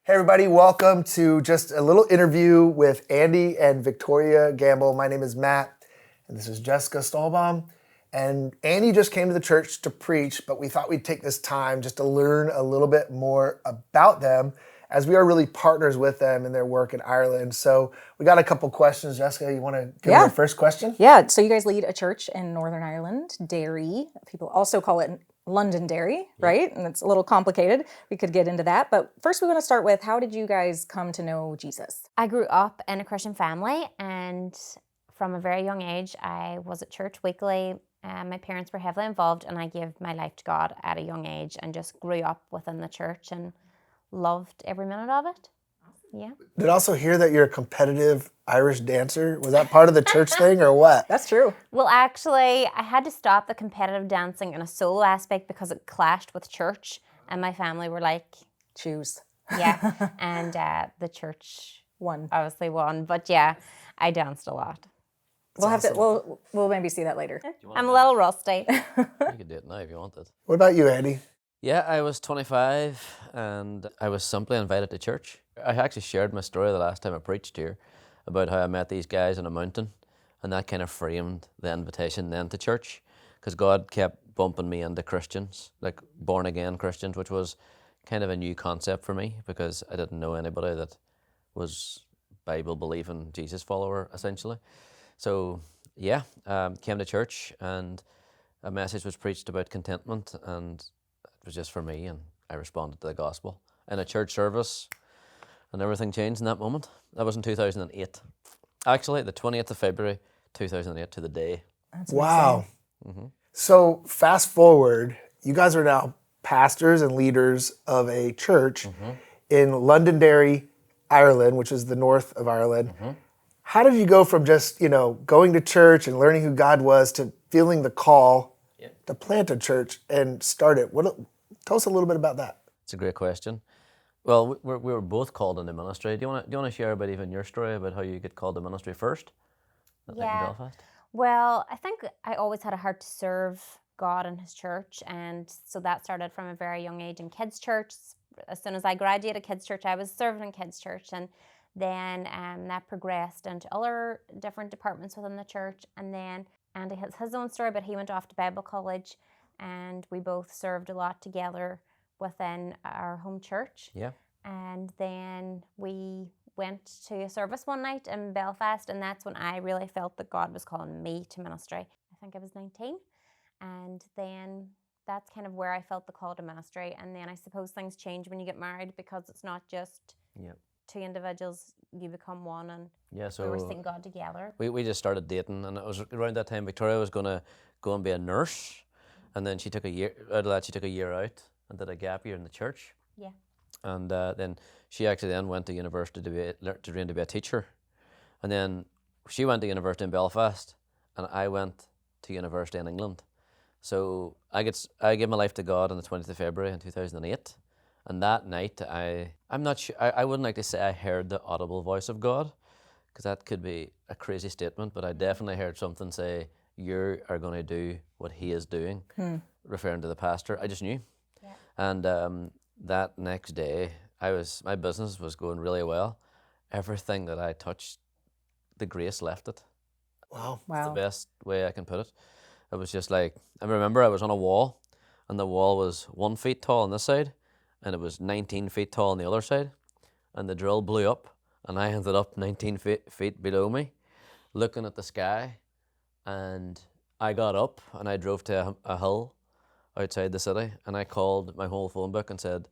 Hey everybody, welcome to just a little interview with Andy and Victoria Gamble. My name is Matt, and this is Jessica Stahlbaum. And Andy just came to the church to preach, but we thought we'd take this time just to learn a little bit more about them, as we are really partners with them in their work in Ireland. So we got a couple questions. Jessica, you want to give me the first question? Yeah, so you guys lead a church in Northern Ireland, Derry. People also call it Londonderry, right? And it's a little complicated. We could get into that. But first we want to start with, how did you guys come to know Jesus? I grew up in a Christian family, and from a very young age, I was at church weekly. My parents were heavily involved, and I gave my life to God at a young age and just grew up within the church and loved every minute of it. Yeah. Did also hear that you're a competitive Irish dancer. Was that part of the church thing or what? That's true. Well, actually, I had to stop the competitive dancing in a solo aspect because it clashed with church, and my family were like, Choose. yeah, and the church One. obviously won. But yeah, I danced a lot. We'll have to. We'll maybe see that later. I'm a little rusty. You could do it now if you wanted. What about you, Andy? Yeah, I was 25 and I was simply invited to church. I actually shared my story the last time I preached here about how I met these guys on a mountain, and that kind of framed the invitation then to church, because God kept bumping me into Christians, like born again Christians, which was kind of a new concept for me because I didn't know anybody that was Bible believing Jesus follower essentially. So yeah, came to church and a message was preached about contentment, and it was just for me, and I responded to the gospel in a church service, and everything changed in that moment. That was in 2008. Actually, the 20th of February, 2008 to the day. That's Wow. Mm-hmm. So fast forward, you guys are now pastors and leaders of a church in Londonderry, Ireland, which is the north of Ireland. How did you go from just, going to church and learning who God was to feeling the call to plant a church and start it? Tell us a little bit about that. It's a great question. Well, we were both called into ministry. Do you want to share about even your story about how you get called to ministry first? Yeah. In Belfast? Well, I think I always had a heart to serve God and His church, and so that started from a very young age in kids' church. As soon as I graduated kids' church, I was serving in kids' church, and then that progressed into other different departments within the church. And then Andy has his own story, but he went off to Bible college, and we both served a lot together within our home church. Yeah. And then we went to a service one night in Belfast, and that's when I really felt that God was calling me to ministry. I think I was 19, and then that's kind of where I felt the call to ministry. And then I suppose things change when you get married, because it's not just two individuals, you become one, and so we were seeing God together. We just started dating, and it was around that time Victoria was going to go and be a nurse, and then she took a year out and did a gap year in the church. Yeah. And then she actually then went to university to train to be a teacher. And then she went to university in Belfast, and I went to university in England. So I gave my life to God on the 20th of February in 2008. And that night, I'm not sure, I wouldn't like to say I heard the audible voice of God, because that could be a crazy statement, but I definitely heard something say, you are going to do what He is doing, referring to the pastor. I just knew. Yeah. And that next day, my business was going really well. Everything that I touched, the grace left it. Wow. It's the best way I can put it. It was just like, I remember I was on a wall, and the wall was 1 foot tall on this side, and it was 19 feet tall on the other side, and the drill blew up, and I ended up 19 feet below me, looking at the sky, and I got up, and I drove to a hill outside the city, and I called my whole phone book and said,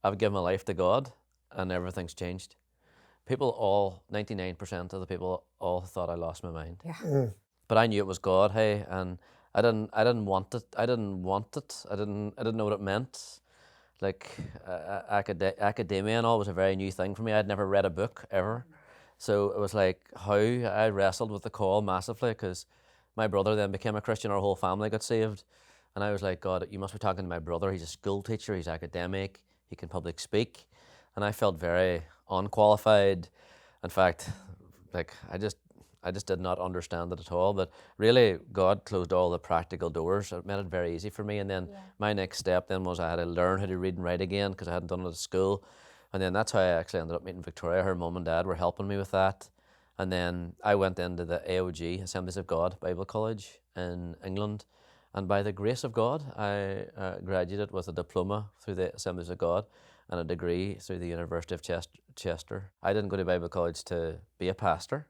I've given my life to God, and everything's changed. 99% of the people all thought I lost my mind. Yeah. But I knew it was God, hey, and I didn't want it. I didn't know what it meant. Like academia and all was a very new thing for me. I'd never read a book ever. So it was like how I wrestled with the call massively, because my brother then became a Christian, our whole family got saved. And I was like, God, you must be talking to my brother. He's a school teacher, he's academic, he can public speak. And I felt very unqualified. In fact, like I just did not understand it at all. But really, God closed all the practical doors. It made it very easy for me. And then my next step then was I had to learn how to read and write again, because I hadn't done it at school. And then that's how I actually ended up meeting Victoria. Her mum and dad were helping me with that. And then I went into the AOG, Assemblies of God Bible College in England. And by the grace of God, I graduated with a diploma through the Assemblies of God and a degree through the University of Chester. I didn't go to Bible college to be a pastor.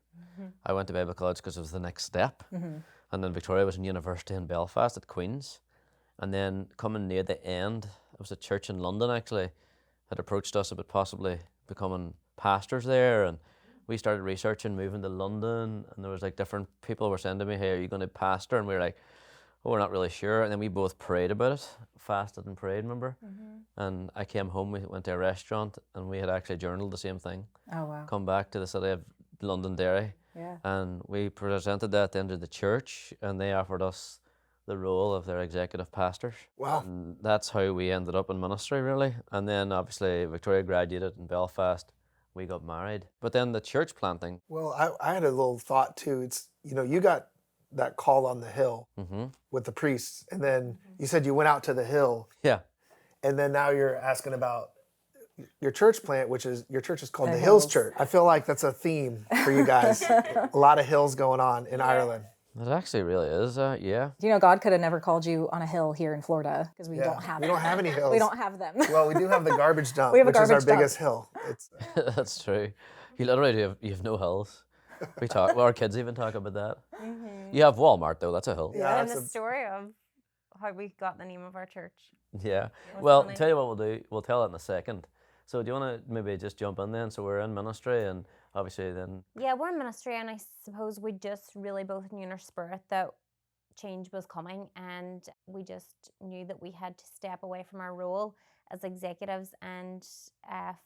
I went to Bible college because it was the next step. And then Victoria was in university in Belfast at Queen's. And then coming near the end, it was a church in London actually, had approached us about possibly becoming pastors there, and we started researching moving to London, and there was like different people were saying to me, hey, are you going to pastor? And we were like, oh, we're not really sure. And then we both prayed about it, fasted and prayed, remember? And I came home, we went to a restaurant, and we had actually journaled the same thing. Oh, wow. Come back to the city of Londonderry, Yeah. and we presented that at the end of the church, and they offered us the role of their executive pastors. Wow. And that's how we ended up in ministry, really. And then obviously Victoria graduated in Belfast. We got married. But then the church planting. Well, I had a little thought too. It's, you got that call on the hill with the priests, and then you said you went out to the hill, Yeah. and then now you're asking about your church plant, which is, your church is called The the Hills Hills. Church. I feel like that's a theme for you guys. A lot of hills going on in Ireland. It actually really is, yeah. You know, God could have never called you on a hill here in Florida because we don't have We don't have any hills. We don't have them. Well, we do have the garbage dump, We have a which is our garbage dump. biggest hill. It's That's true. You literally you have no hills. Well, our kids even talk about that. You have Walmart though, that's a hill. Yeah, and it's the story of how we got the name of our church. Yeah. was Well, funny. tell you what we'll do. We'll tell it in a second. So do you want to maybe just jump in then? So we're in ministry, and obviously then. Yeah, we're in ministry, and I suppose we just really both knew in our spirit that change was coming, and we just knew that we had to step away from our role as executives and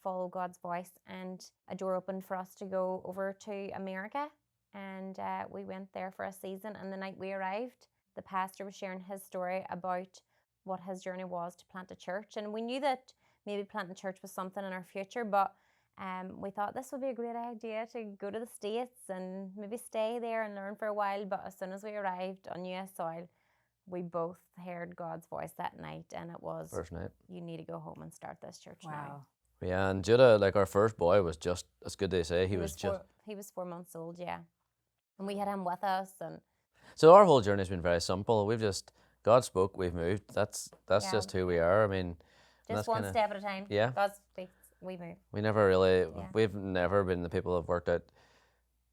follow God's voice. And a door opened for us to go over to America, and we went there for a season. And the night we arrived, the pastor was sharing his story about what his journey was to plant a church, and we knew that maybe planting a church was something in our future, but we thought this would be a great idea to go to the States and maybe stay there and learn for a while. But as soon as we arrived on US soil, we both heard God's voice that night, and it was, First night. you need to go home and start this church now. Wow. Yeah, and Judah, like our first boy, was just, it's good to say, he was just. He was 4 months old, yeah. And we had him with us, and So our whole journey's been very simple. We've just, God spoke, we've moved. That's Yeah. just who we are. I mean, and just that's one kinda- step at a time. Yeah. God speaks, we move. we never really, Yeah. we've never been the people who've worked out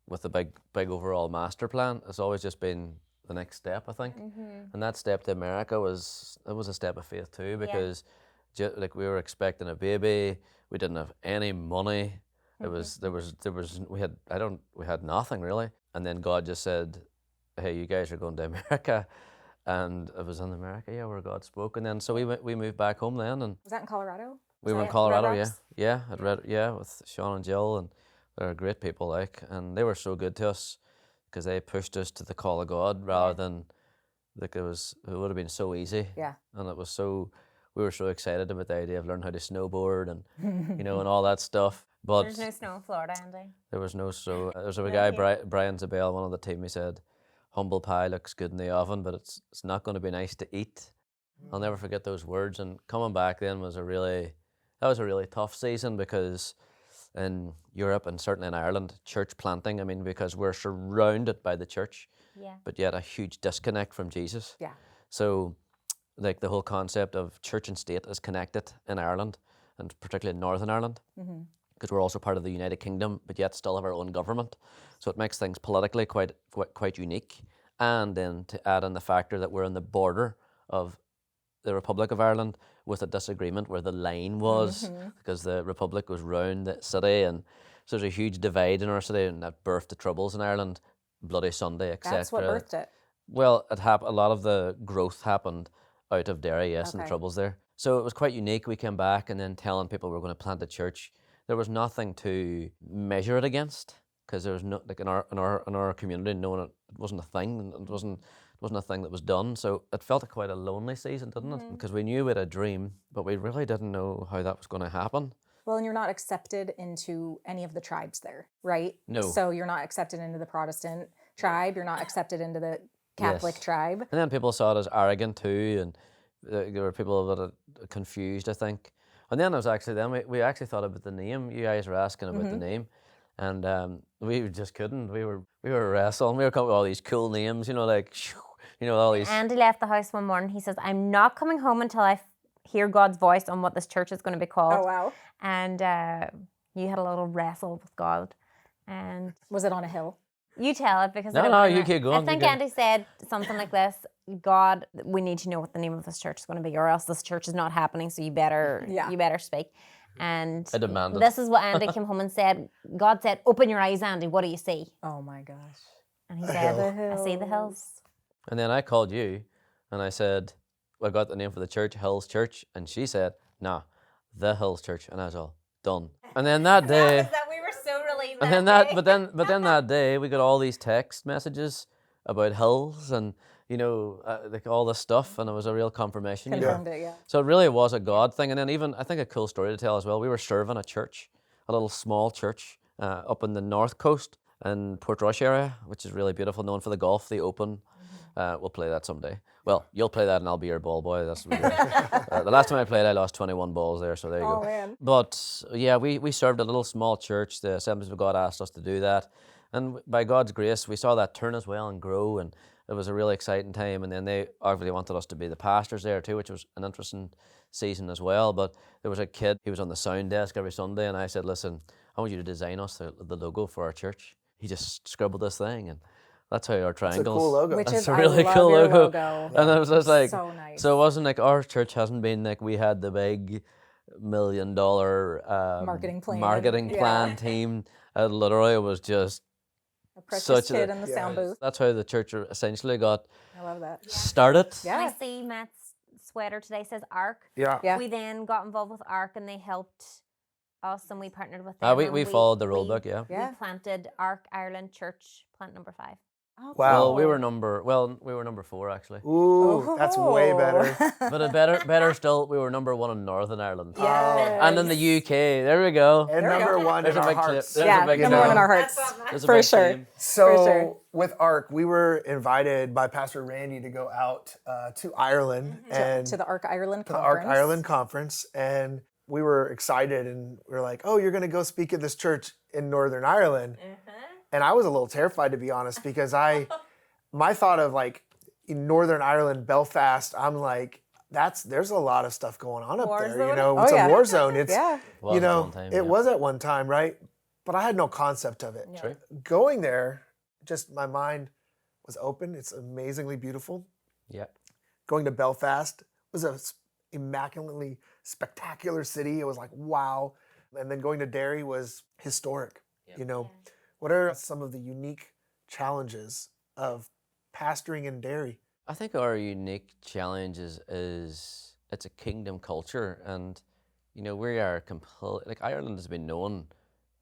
with the big overall master plan. It's always just been the next step, I think. And that step to America was a step of faith too, because like we were expecting a baby, we didn't have any money. It was we had nothing really, and then God just said, "Hey, you guys are going to America," and it was in America, yeah, where God spoke, and then so we moved back home then, and Was that in Colorado? we were in Red Colorado, Rocks? with Sean and Jill, and they're great people, like, and they were so good to us because they pushed us to the call of God rather than like it would have been so easy. Yeah. And it was so, we were so excited about the idea of learning how to snowboard and and all that stuff. But There's no snow in Florida, Andy. there was no snow. There was a No guy, here. Brian Zabel, one of the team. He said, "Humble pie looks good in the oven, but it's not going to be nice to eat." I'll never forget those words. And coming back then was a really tough season because in Europe and certainly in Ireland, church planting. I mean, because we're surrounded by the church, Yeah. but yet a huge disconnect from Jesus. Yeah. So, like the whole concept of church and state is connected in Ireland, and particularly in Northern Ireland, because we're also part of the United Kingdom, but yet still have our own government. So it makes things politically quite unique. And then to add in the factor that we're on the border of the Republic of Ireland with a disagreement where the line was, because the Republic was round the city, and so there's a huge divide in our city, and that birthed the troubles in Ireland, Bloody Sunday, etc. That's what birthed it. Well, a lot of the growth happened out of Derry, yes, and the Okay. troubles there. So it was quite unique. We came back and then telling people we were going to plant a church. There was nothing to measure it against because there was no, like in our community, it wasn't a thing. And it wasn't a thing that was done. So it felt quite a lonely season, didn't it? Because we knew we had a dream, but we really didn't know how that was going to happen. Well, and you're not accepted into any of the tribes there, right? No. So you're not accepted into the Protestant tribe. You're not accepted into the Catholic Yes. tribe. And then people saw it as arrogant too, and there were people that were confused, I think. And then we actually thought about the name. You guys were asking about the name, and we just couldn't. We were wrestling. We were coming up with all these cool names, like, all these. Andy left the house one morning. He says, "I'm not coming home until I hear God's voice on what this church is going to be called." Oh, wow. And you had a little wrestle with God. And Was it on a hill? you tell it because No, you keep going. I think Andy said something like this: "God, we need to know what the name of this church is going to be, or else this church is not happening. So you better speak." And I demanded. this is what Andy came home and said. God said, "Open your eyes, Andy. What do you see?" Oh my gosh. And he said, "I see the hills." And then I called you, and I said, I got the name for the church, Hills Church, and she said, "Nah, the Hills Church," and I was all done. And then that day. that we were so relieved. And then but then that day we got all these text messages about hills and like all this stuff, and it was a real confirmation. Confirmed it, yeah. So it really was a God thing. And then even I think a cool story to tell as well. We were serving a church, a little small church up in the north coast in Portrush area, which is really beautiful, known for the golf, the Open. We'll play that someday. Well, you'll play that and I'll be your ball boy. That's the last time I played, I lost 21 balls there, so there you go. Oh, man. But yeah, we served a little small church. The Assemblies of God asked us to do that. And by God's grace, we saw that turn as well and grow, and it was a really exciting time. And then they obviously wanted us to be the pastors there too, which was an interesting season as well. But there was a kid, he was on the sound desk every Sunday, and I said, "Listen, I want you to design us the logo for our church." He just scribbled this thing, and that's how our triangles. It's a cool logo. Which That's is a really I love cool your logo. And it was just like, so nice. so it wasn't like our church hasn't been like we had the big $1 million Marketing plan. marketing plan team. Literally, it was just a precious such kid in the sound booth. That's how the church essentially got I love that. started. Yeah. And I see Matt's sweater today says ARC. Yeah. Yeah. We then got involved with ARC and they helped us and we partnered with them. We and followed the rule book, yeah. Yeah. We planted ARC Ireland Church plant number 5. Oh, Wow. Well, we were number 4 actually. Ooh, that's way better. But better still, we were number 1 in Northern Ireland. Yes. And in the UK, there we go. And There we number go. one in There's a our big clip. hearts. There's Yeah, a big number one in our That's hearts. so nice. There's a For big sure. team. So For sure. with ARC, we were invited by Pastor Randy to go out to Ireland and To the ARC Ireland to the conference. ARC Ireland conference, and we were excited, and we were like, "Oh, you're going to go speak at this church in Northern Ireland," and I was a little terrified, to be honest, because my thought of like in Northern Ireland, Belfast, I'm like, there's a lot of stuff going on up War there. zone? You know, Oh, it's yeah. a war zone. It's Yeah. Was you at know, one time, it yeah. was at one time, right? But I had no concept of it. True. Going there, just my mind was open. It's amazingly beautiful. Yeah. Going to Belfast was a immaculately spectacular city. It was like, wow. And then going to Derry was historic. Yep. You know, what are some of the unique challenges of pastoring in Derry? I think our unique challenge is it's a kingdom culture, and we are like Ireland has been known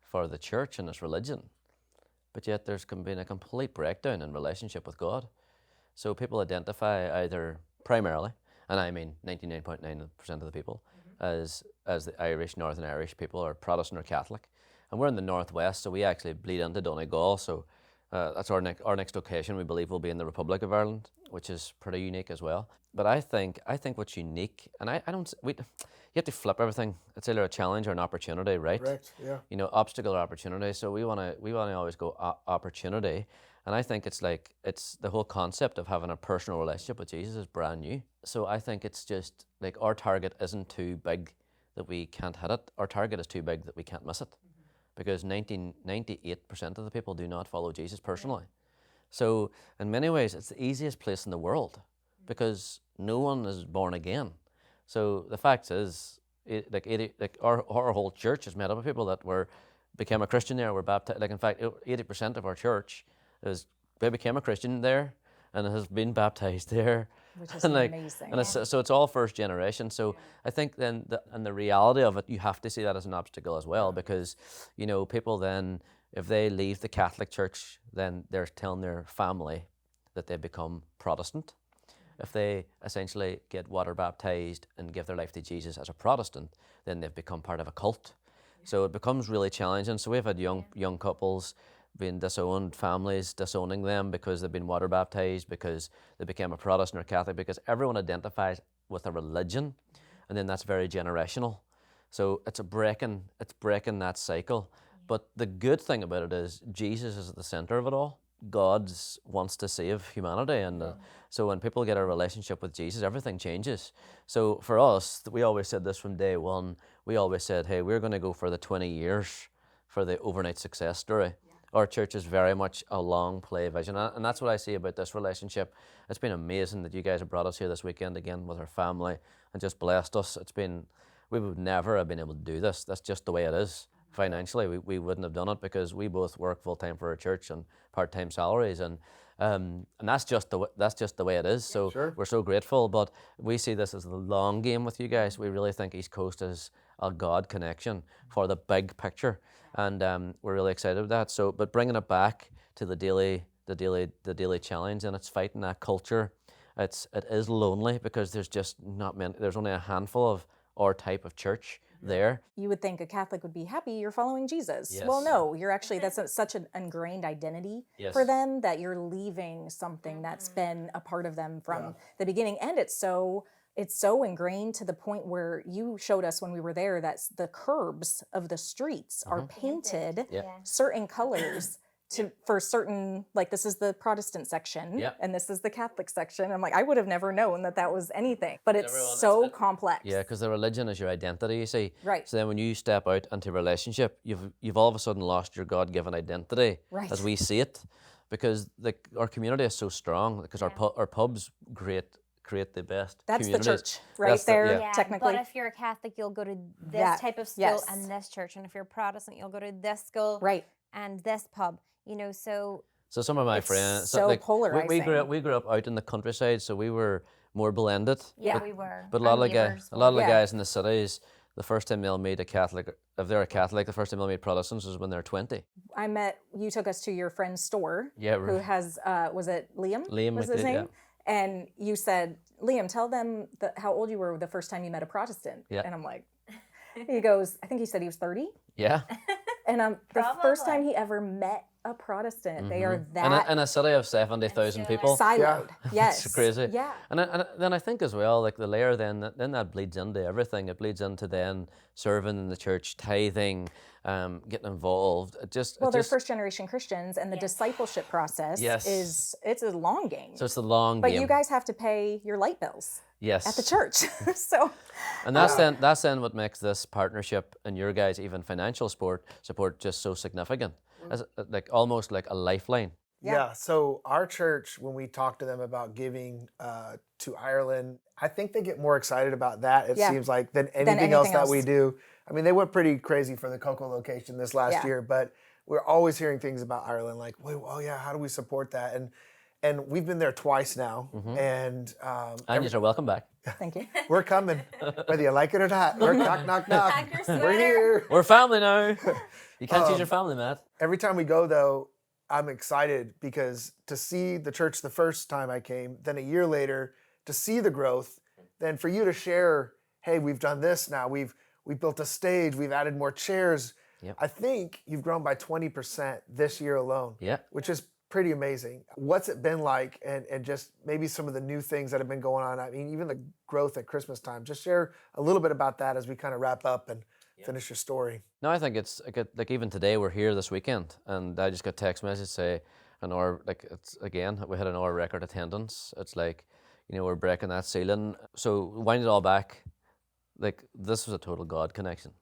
for the church and its religion, but yet there's been a complete breakdown in relationship with God. So people identify either primarily, and I mean 99.9% of the people, as the Irish, Northern Irish people, or Protestant or Catholic, and we're in the northwest, so we actually bleed into Donegal. So that's our next location. We believe will be in the Republic of Ireland, which is pretty unique as well. But I think what's unique, and you have to flip everything. It's either a challenge or an opportunity, right? Correct. Yeah. Obstacle or opportunity. So we want to always go opportunity, and I think it's the whole concept of having a personal relationship with Jesus is brand new. So I think it's just like our target isn't too big that we can't hit it. Our target is too big that we can't miss it. Because 98% of the people do not follow Jesus personally. So in many ways, it's the easiest place in the world because no one is born again. So the fact is, our whole church is made up of people that became a Christian there, were baptized. Like in fact, 80% of our church they became a Christian there and has been baptized there. Which is And amazing. And so it's all first generation. So I think then, the reality of it, you have to see that as an obstacle as well, because, people then, if they leave the Catholic Church, then they're telling their family that they become Protestant. If they essentially get water baptized and give their life to Jesus as a Protestant, then they've become part of a cult. So it becomes really challenging. So we've had young couples being disowned, families disowning them because they've been water baptized, because they became a Protestant or Catholic, because everyone identifies with a religion, and then that's very generational. So it's breaking that cycle. But the good thing about it is Jesus is at the center of it all. God wants to save humanity, and so when people get a relationship with Jesus, everything changes. So for us, we always said this from day one. We always said, hey, we're going to go for the 20 years for the overnight success story. Our church is very much a long play vision, and that's what I see about this relationship. It's been amazing that you guys have brought us here this weekend again with our family and just blessed us. We would never have been able to do this. That's just the way it is. Financially, we wouldn't have done it because we both work full time for our church and part-time salaries, and that's just the way it is. So we're so grateful, but we see this as the long game with you guys. We really think East Coast is a God connection for the big picture, and we're really excited about that. So, but bringing it back to the daily challenge, and it's fighting that culture. It is lonely because there's just not many. There's only a handful of our type of church there. You would think a Catholic would be happy you're following Jesus. Yes. Well, no, you're actually, such an ingrained identity for them that you're leaving something that's been a part of them from the beginning. And it's so ingrained to the point where you showed us when we were there that the curbs of the streets are painted certain colors for certain, like this is the Protestant section and this is the Catholic section. I'm like, I would have never known that was anything, but it's so complex. Yeah, because the religion is your identity, you see. Right. So then when you step out into a relationship, you've all of a sudden lost your God-given identity as we see it, because our community is so strong, because our pubs create the best That's the communities. church right there, Yeah, technically. but if you're a Catholic, you'll go to this type of school and this church, and if you're Protestant, you'll go to this school and this pub. So some of my friends, so polarizing. We grew up out in the countryside, so we were more blended. Yeah, we were. But a lot of the guys in the cities, the first time they'll meet a Catholic, if they're a Catholic, the first time they'll meet Protestants is when they're 20. You took us to your friend's store. Yeah, who has was it Liam? Liam was his name. Yeah. And you said, Liam, tell them how old you were the first time you met a Protestant. Yeah. And I'm like, he goes, I think he said he was 30. Yeah. And the first time he ever met a Protestant, they are that in a city of 70,000 people. Siloed. Yes. It's crazy. Yeah. And then I think as well, like the layer then that bleeds into everything. It bleeds into then serving in the church, tithing, getting involved. They're first generation Christians, and the discipleship process it's a long game. So it's the long game. But you guys have to pay your light bills. Yes. At the church. So and that's then what makes this partnership and your guys' even financial support just so significant. As almost like a lifeline. Yeah. So our church, when we talk to them about giving to Ireland, I think they get more excited about that, it seems like, than anything else that we do. I mean, they went pretty crazy for the Cocoa location this last year, but we're always hearing things about Ireland like, wait, oh yeah, how do we support that? And we've been there twice now. And you're welcome back. Thank you. We're coming, whether you like it or not. We're knock, knock, knock. We're here. We're family now. You can't choose your family, Matt. Every time we go, though, I'm excited because to see the church the first time I came, then a year later, to see the growth, then for you to share, hey, we've done this now. We've built a stage. We've added more chairs. Yep. I think you've grown by 20% this year alone, which is pretty amazing. What's it been like, and just maybe some of the new things that have been going on? I mean, even the growth at Christmas time. Just share a little bit about that as we kind of wrap up and finish your story. No, I think it's like even today we're here this weekend, and I just got text message say we had an hour record attendance. It's like, we're breaking that ceiling. So wind it all back, like this was a total God connection.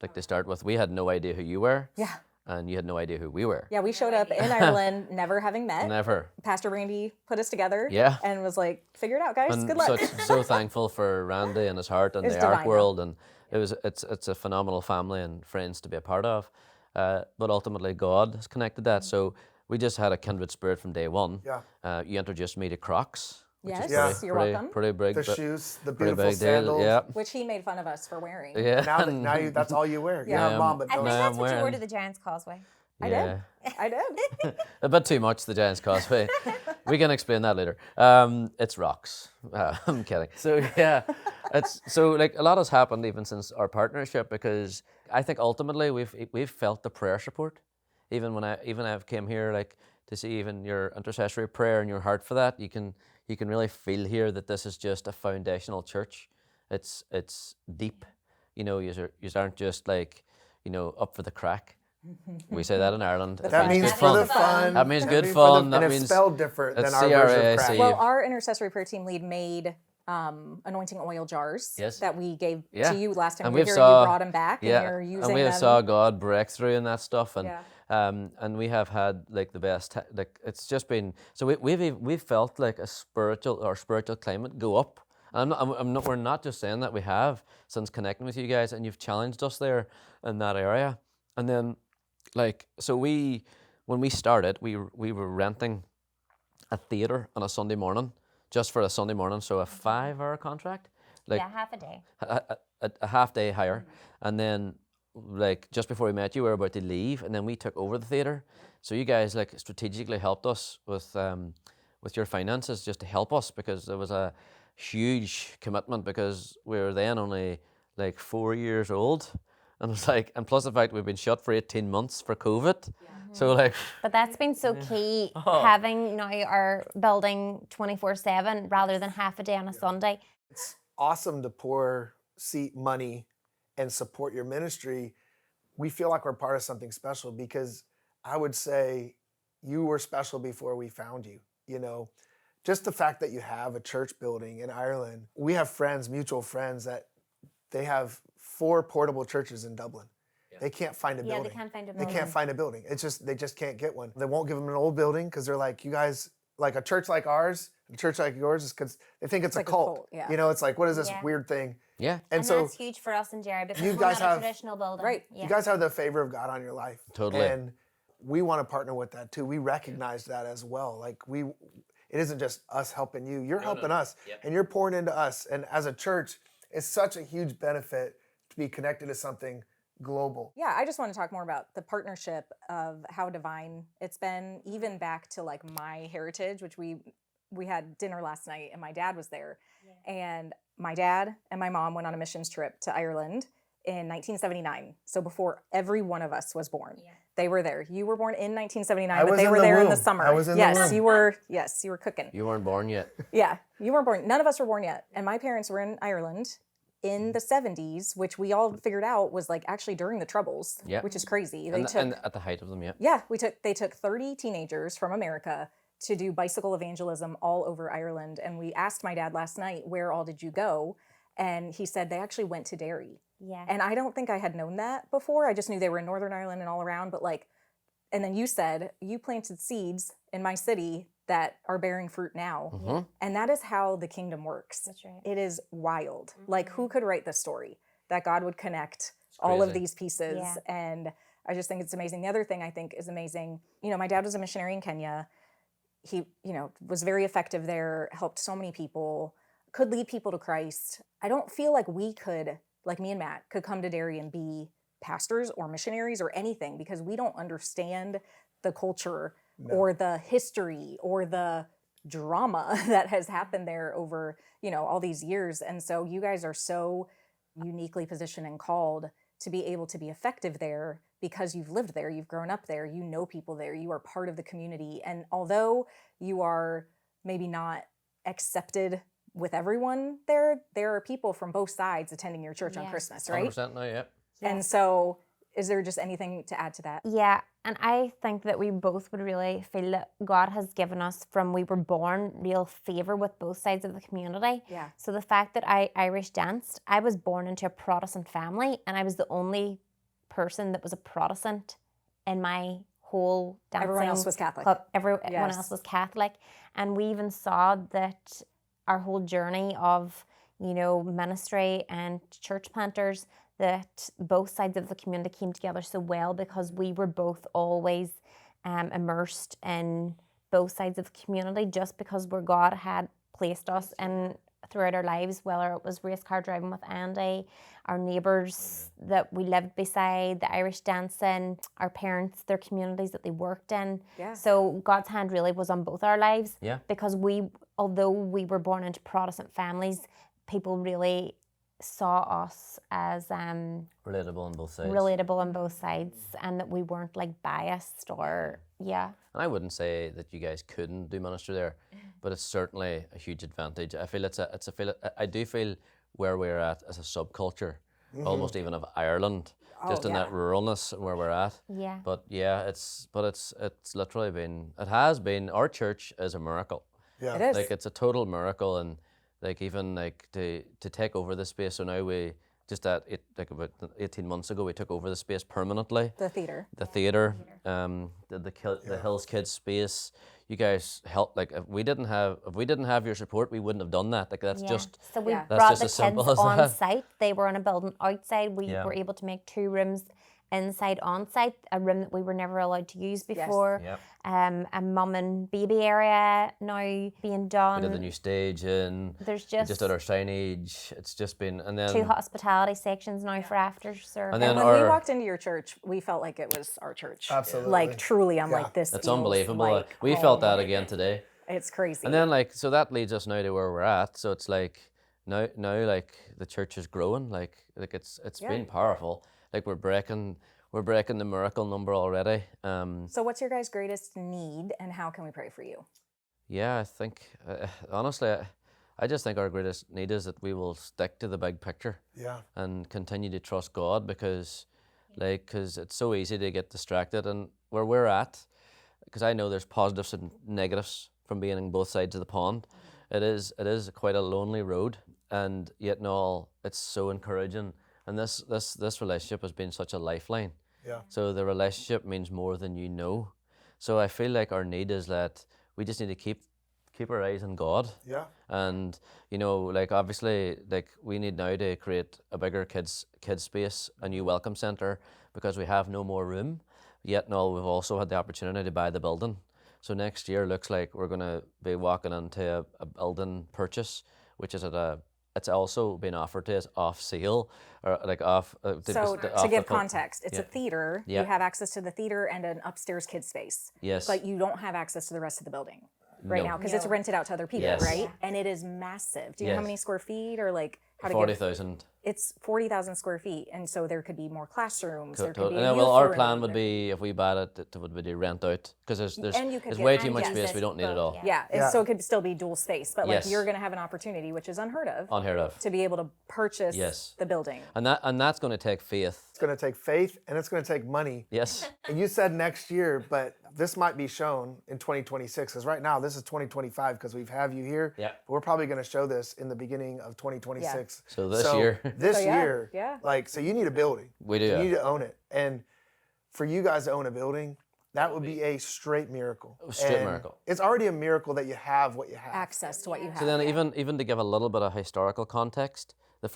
Like to start with, we had no idea who you were. Yeah. And you had no idea who we were. Yeah, we showed up in Ireland, never having met. Never. Pastor Randy put us together. Yeah. And was like, figure it out, guys. And good luck. So thankful for Randy and his heart and the art world, and it's a phenomenal family and friends to be a part of. But ultimately, God has connected that. So we just had a kindred spirit from day one. Yeah. You introduced me to Crocs. Yes, you're welcome. Pretty big. The shoes, the beautiful sandals. Yeah. Which he made fun of us for wearing. Yeah. Now that's all you wear. You're not mom, but I think no. that's what you wore to the Giants Causeway. I did. A bit too much, the Giants Causeway. We can explain that later. It's rocks. I'm kidding. So yeah, like a lot has happened even since our partnership, because I think ultimately we've felt the prayer support. Even when I've came here, like to see even your intercessory prayer and your heart for that, you can really feel here that this is just a foundational church. It's deep. you aren't just like, up for the crack. We say that in Ireland. That means good for the fun. fun. That means good means fun. for That and means it's spelled different than it's our version of CRAC. crack. Well, our intercessory prayer team lead made anointing oil jars Yes. that we gave Yeah. to you last time And we were we've here. saw- You brought them back, Yeah, and you're using and we have them. saw God break through in that stuff, and Yeah. and we have had like the best. Like it's just been so we've felt like a spiritual climate go up. And we're not just saying that, we have since connecting with you guys, and you've challenged us there in that area. And then, like, so when we started, we were renting a theater on a Sunday morning, just for a Sunday morning, so a 5-hour contract, like half a day. a half day hire, and then like just before we met you, we were about to leave, and then we took over the theater. So you guys like strategically helped us with your finances, just to help us, because there was a huge commitment, because we were then only like 4 years old, and it's like, and plus the fact we've been shut for 18 months for COVID. So like, But that's been so key, having now our building 24/7 rather than half a day on a Sunday. It's awesome to pour seat money and support your ministry. We feel like we're part of something special, because I would say you were special before we found you. Just the fact that you have a church building in Ireland. We have friends, mutual friends, that they have 4 portable churches in Dublin. They can't find a building. They can't find a They building. can't find a building. They just can't get one. They won't give them an old building, because they're like, you guys, like a church like ours, a church like yours, is because they think it's a like a cult. cult, yeah. It's like, what is this Yeah. weird thing? yeah, And so that's huge for us in Jerry, because you we're guys not have- a traditional building. Right. Yeah. You guys have the favor of God on your life. Totally. And we want to partner with that too. We recognize that as well. Like it isn't just us helping you. You're helping us, and you're pouring into us. And as a church, it's such a huge benefit to be connected to something global. Yeah, I just want to talk more about the partnership of how divine it's been, even back to like my heritage, which we had dinner last night, and my dad was there. And my dad and my mom went on a missions trip to Ireland in 1979. So before every one of us was born. They were there. You were born in 1979, I but was they in were the there in the womb. summer. I was in the yes, womb. you were cooking. you weren't born yet. Yeah, you weren't born. None of us were born yet. And my parents were in Ireland in the 70s, which we all figured out was like actually during the Troubles, Yeah. which is crazy. And at the height of them, yeah. Yeah, they took 30 teenagers from America to do bicycle evangelism all over Ireland. And we asked my dad last night, where all did you go? And he said they actually went to Derry. Yeah. And I don't think I had known that before. I just knew they were in Northern Ireland and all around. But like, and then you said you planted seeds in my city that are bearing fruit now. And that is how the kingdom works. That's right. It is wild. Like, who could write this story that God would connect all of crazy. these pieces? Yeah. And I just think it's amazing. The other thing I think is amazing, my dad was a missionary in Kenya. He, was very effective there, helped so many people, could lead people to Christ. I don't feel like we could, like me and Matt, could come to Derry and be pastors or missionaries or anything, because we don't understand the culture or the history or the drama that has happened there over, all these years. And so you guys are so uniquely positioned and called to be able to be effective there, because you've lived there, you've grown up there, you know people there, you are part of the community. And although you are maybe not accepted with everyone there are people from both sides attending your church on Yes. Christmas, right? 100% now, yeah. And so is there just anything to add to that? Yeah, and I think that we both would really feel that God has given us, from we were born, real favor with both sides of the community. Yeah. So the fact that I Irish danced, I was born into a Protestant family, and I was the only person that was a Protestant in my whole dancing Everyone else was Catholic. club. Everyone Yes. else was Catholic, and we even saw that our whole journey of ministry and church planters, that both sides of the community came together so well, because we were both always immersed in both sides of the community, just because where God had placed us in throughout our lives, whether it was race car driving with Andy, our neighbours that we lived beside, the Irish dancing, our parents, their communities that they worked in. Yeah. So God's hand really was on both our lives. Yeah. Because although we were born into Protestant families, people really saw us as Relatable on both sides. relatable on both sides, and that we weren't like biased or And I wouldn't say that you guys couldn't do ministry there, but it's certainly a huge advantage. I feel I do feel where we're at as a subculture, almost even of Ireland, just in that ruralness where we're at. Yeah. But yeah, it's literally been, it has been, our church is a miracle. Yeah. It is. Like it's a total miracle, and like even like to take over the space. So now we just like about 18 months ago we took over the space permanently. The theater. The theater, the Hills Kids space. You guys helped. Like if we didn't have your support, we wouldn't have done that. Like that's just So we Yeah. That's brought just the as simple kids as on that. site. They were in a building outside. We Yeah. were able to make 2 rooms inside on site, a room that we were never allowed to use before. Yep. A mum and baby area now being done. We did the new stage, and There's we just did our signage. It's just been, and then 2 hospitality sections now for after service. And then And when we our- walked into your church, we felt like it was our church. Absolutely. Like truly, I'm Yeah. like, this it's feels unbelievable. like We home. felt that again today. It's crazy. And then like, so that leads us now to where we're at. So it's like now like the church is growing. Like it's been powerful. Like we're breaking the miracle number already. So what's your guys' greatest need, and how can we pray for you? Yeah, I think honestly, I just think our greatest need is that we will stick to the big picture Yeah. and continue to trust God, because it's so easy to get distracted. And where we're at, because I know there's positives and negatives from being on both sides of the pond. It is quite a lonely road, and yet in all, it's so encouraging. And this relationship has been such a lifeline. Yeah. So the relationship means more than you know. So I feel like our need is that we just need to keep our eyes on God. Yeah. And like obviously, like we need now to create a bigger kids space, a new welcome centre, because we have no more room. Yet and all, we've also had the opportunity to buy the building. So next year looks like we're going to be walking into a building purchase, which is it's also been offered to us off sale, or like off. So to give context, it's a theater. Yeah. You have access to the theater and an upstairs kids space. Yes. But you don't have access to the rest of the building right No. now because it's rented out to other people, Yes. right? And it is massive. Do you know how Yes. many square feet, or like how to 40,000. It's 40,000 square feet, and so there could be more classrooms. There could be a Well, youth our room, plan would there- be, if we bought it, it would be to rent out, because And you could there's get way too much access space. We don't need it all. Yeah, Yeah. so it could still be dual space, but like Yes. you're going to have an opportunity, which is unheard of, Unheard of. to be able to purchase Yes. the building. And that's going to take faith. It's going to take faith and it's going to take money. Yes. And you said next year, but this might be shown in 2026, because right now this is 2025 because we have you here. Yeah. But we're probably going to show this in the beginning of 2026. So this year. This So, yeah, year. yeah. Like, so you need a building. We do, You yeah. need to own it. And for you guys to own a building, that would be a straight miracle. Straight And miracle. It's already a miracle that you have what you have. Access to what you have. So then, even to give a little bit of historical context, the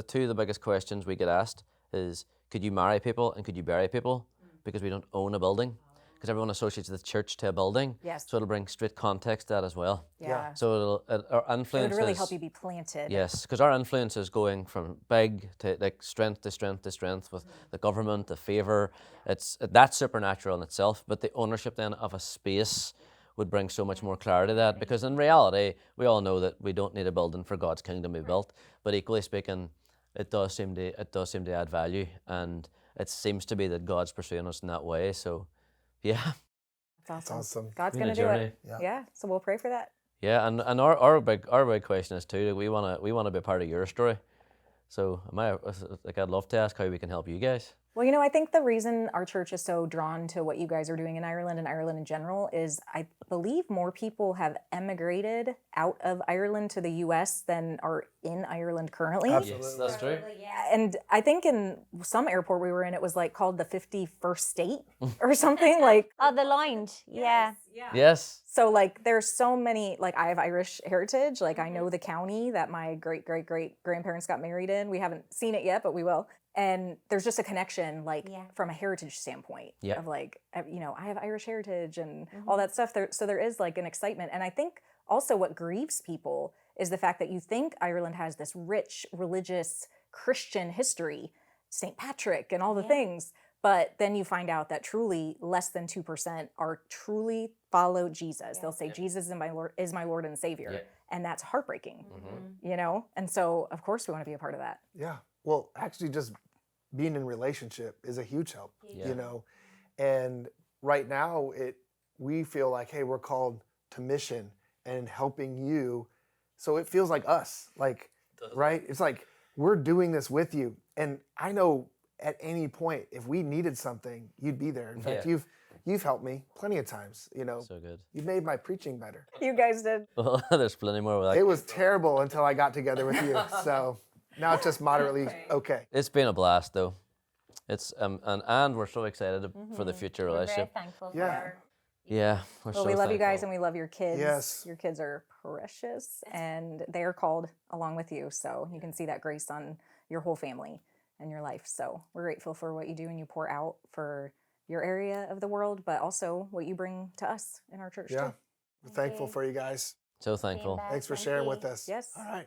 two of the biggest questions we get asked is, could you marry people and could you bury people? Because we don't own a building. Because everyone associates the church to a building. Yes. So it'll bring straight context to that as well. Yeah. So our It influence would really is, help you be planted. Yes, because our influence is going from big to like strength to strength to strength with the government, the favour. That's supernatural in itself, but the ownership then of a space would bring so much more clarity to that. Because in reality, we all know that we don't need a building for God's kingdom to be built. But equally speaking, it does seem to add value, and it seems to be that God's pursuing us in that way. So, yeah. That's awesome. God's Been a going to do journey. it. Yeah. Yeah. So we'll pray for that. Yeah, and our big question is too. We wanna be part of your story. So I'd love to ask how we can help you guys. Well, I think the reason our church is so drawn to what you guys are doing in Ireland and Ireland in general is I believe more people have emigrated out of Ireland to the U.S. than are in Ireland currently. Absolutely. Yes, that's true. And I think in some airport we were in, it was like called the 51st state or something like. Oh, the lounge. Yeah. Yes. So like there's so many, like I have Irish heritage, like I know the county that my great grandparents got married in. We haven't seen it yet, but we will. And there's just a connection like from a heritage standpoint of like, I have Irish heritage and all that stuff. So there is like an excitement. And I think also what grieves people is the fact that you think Ireland has this rich religious Christian history, St. Patrick and all the things. But then you find out that truly less than 2% are truly follow Jesus. They'll say, Jesus is my Lord and Savior. Yeah. And that's heartbreaking, And so, of course, we want to be a part of that. Yeah. Well, actually, just being in relationship is a huge help, Yeah. And right now, we feel like, hey, we're called to mission and helping you. So it feels like us, like, right? It's like we're doing this with you. And I know at any point, if we needed something, you'd be there. In fact, you've helped me plenty of times. You know, So good. you made my preaching better. You guys did. Well, there's plenty more with that. It was terrible until I got together with you. So now it's just moderately okay. It's been a blast, though. It's and we're so excited for the future We're very relationship. thankful for Yeah. our Yeah, we're Well, so we love you guys thankful. and we love your kids. Yes. Your kids are precious and they are called along with you. So you can see that grace on your whole family and your life. So we're grateful for what you do and you pour out for your area of the world, but also what you bring to us in our church Yeah. too. We're thankful for you guys. So thankful. feedback. Thanks for Thank sharing you. with us. Yes. All right.